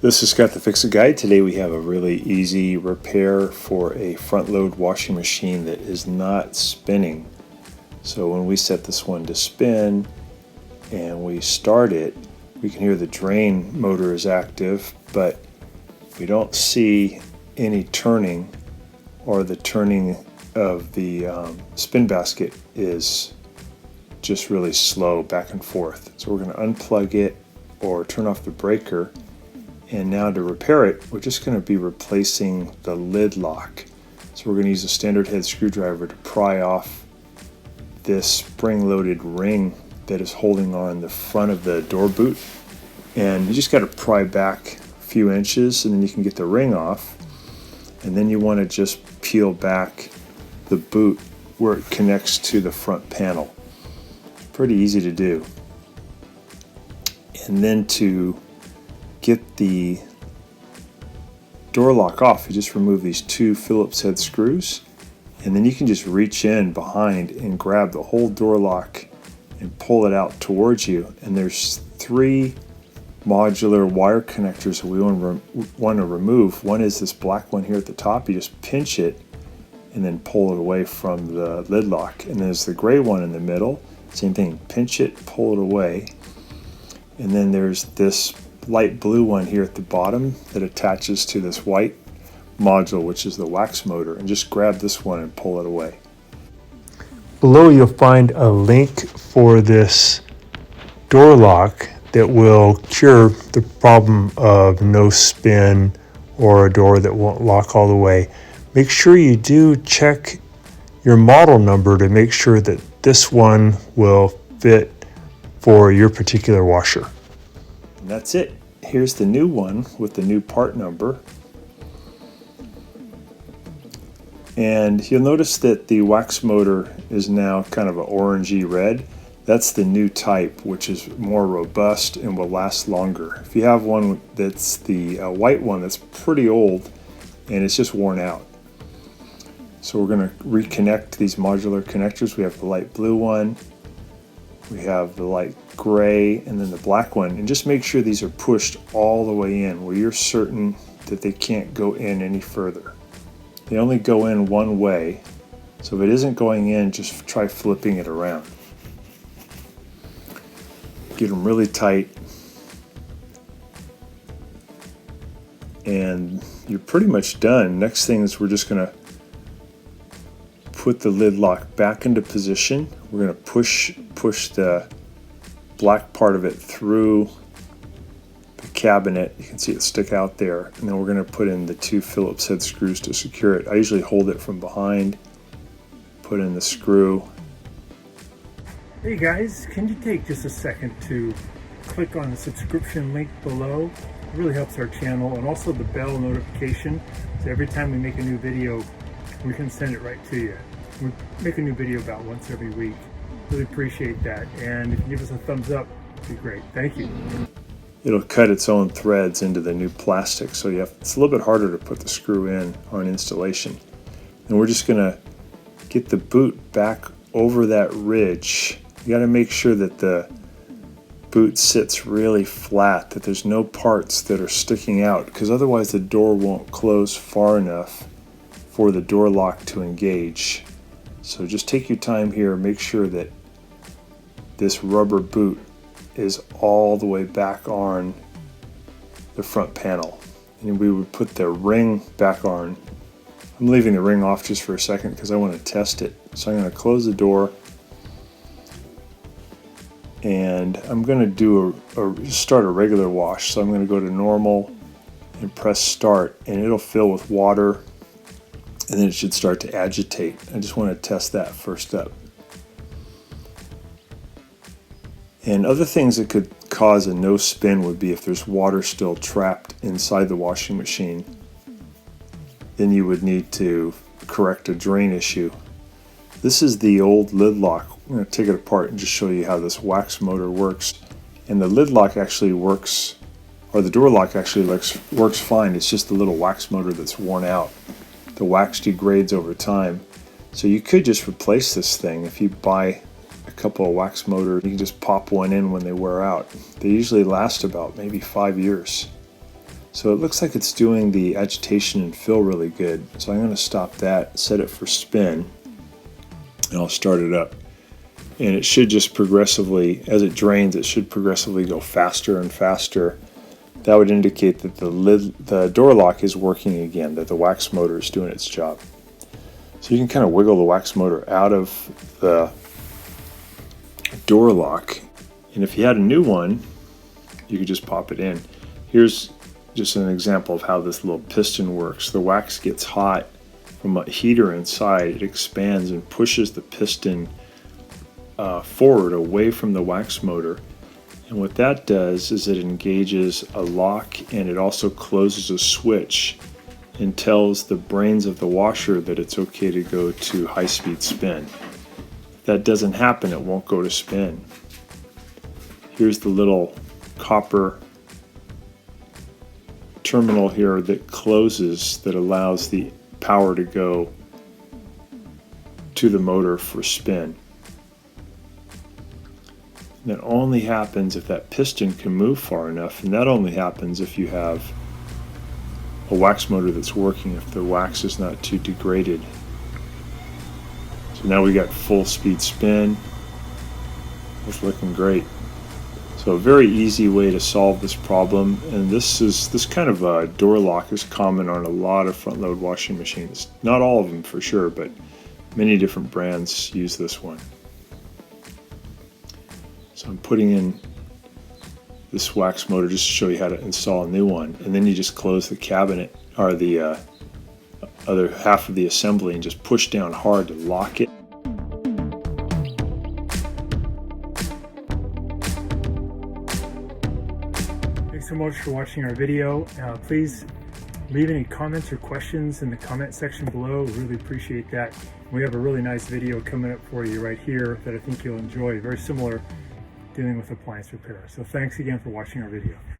This is Scott the Fix-It Guide. Today we have a really easy repair for a front-load washing machine that is not spinning. So when we set this one to spin and we start it, we can hear the drain motor is active, but we don't see any turning, or the turning of the spin basket is just really slow back and forth. So we're going to unplug it or turn off the breaker. And now to repair it, we're just going to be replacing the lid lock. So we're going to use a standard head screwdriver to pry off this spring-loaded ring that is holding on the front of the door boot. And you just got to pry back a few inches and then you can get the ring off. And then you want to just peel back the boot where it connects to the front panel. Pretty easy to do. And then to get the door lock off, you just remove these two Phillips head screws, and then you can just reach in behind and grab the whole door lock and pull it out towards you. And there's three modular wire connectors that we want to remove. One is this black one here at the top. You just pinch it and then pull it away from the lid lock. And there's the gray one in the middle. Same thing, pinch it, pull it away. And then there's this light blue one here at the bottom that attaches to this white module, which is the wax motor, and just grab this one and pull it away. Below you'll find a link for this door lock that will cure the problem of no spin or a door that won't lock all the way. Make sure you do check your model number to make sure that this one will fit for your particular washer. And that's it. Here's the new one with the new part number. And you'll notice that the wax motor is now kind of an orangey red. That's the new type, which is more robust and will last longer. If you have one that's the white one, that's pretty old and it's just worn out. So we're going to reconnect these modular connectors. We have the light blue one, we have the light gray, and then the black one. And just make sure these are pushed all the way in where you're certain that they can't go in any further. They only go in one way, so if it isn't going in, just try flipping it around. Get them really tight, and you're pretty much done. Next thing is we're just going to put the lid lock back into position. We're going to push the black part of it through the cabinet. You can see it stick out there, and then we're going to put in the two Phillips head screws to secure it. I usually hold it from behind, put in the screw. Hey guys, can you take just a second to click on the subscription link below? It really helps our channel, and also the bell notification, so every time we make a new video we can send it right to you. We make a new video about once every week. Really appreciate that, and if you give us a thumbs up, it'd be great. Thank you. It'll cut its own threads into the new plastic, so it's a little bit harder to put the screw in on installation. And we're just going to get the boot back over that ridge. You got to make sure that the boot sits really flat, that there's no parts that are sticking out, because otherwise the door won't close far enough for the door lock to engage. So just take your time here, make sure that this rubber boot is all the way back on the front panel. And we would put the ring back on. I'm leaving the ring off just for a second because I want to test it. So I'm going to close the door, and I'm going to do start a regular wash. So I'm going to go to normal and press start, and it'll fill with water, and then it should start to agitate. I just want to test that first up. And other things that could cause a no spin would be if there's water still trapped inside the washing machine. Then you would need to correct a drain issue. This is the old lid lock. I'm going to take it apart and just show you how this wax motor works. And the lid lock actually works, or the door lock actually works fine. It's just the little wax motor that's worn out. The wax degrades over time. So you could just replace this thing. If you buy a couple of wax motors, you can just pop one in when they wear out. They usually last about maybe 5 years. So it looks like it's doing the agitation and fill really good. So I'm going to stop that, set it for spin, and I'll start it up. And it should just progressively, as it drains, it should progressively go faster and faster. That would indicate that the door lock is working again, that the wax motor is doing its job. So you can kind of wiggle the wax motor out of the door lock. And if you had a new one, you could just pop it in. Here's just an example of how this little piston works. The wax gets hot from a heater inside. It expands and pushes the piston forward away from the wax motor. And what that does is it engages a lock, and it also closes a switch and tells the brains of the washer that it's okay to go to high-speed spin. If that doesn't happen, it won't go to spin. Here's the little copper terminal here that closes, that allows the power to go to the motor for spin. And that only happens if that piston can move far enough, and that only happens if you have a wax motor that's working, if the wax is not too degraded. So now we got full speed spin. It's looking great. So a very easy way to solve this problem, and this kind of a door lock is common on a lot of front load washing machines. Not all of them for sure, but many different brands use this one. So I'm putting in this wax motor just to show you how to install a new one, and then you just close the cabinet or the other half of the assembly and just push down hard to lock it. Thanks so much for watching our video. Please leave any comments or questions in the comment section below. Really appreciate that. We have a really nice video coming up for you right here that I think you'll enjoy. Very similar, dealing with appliance repair. So thanks again for watching our video.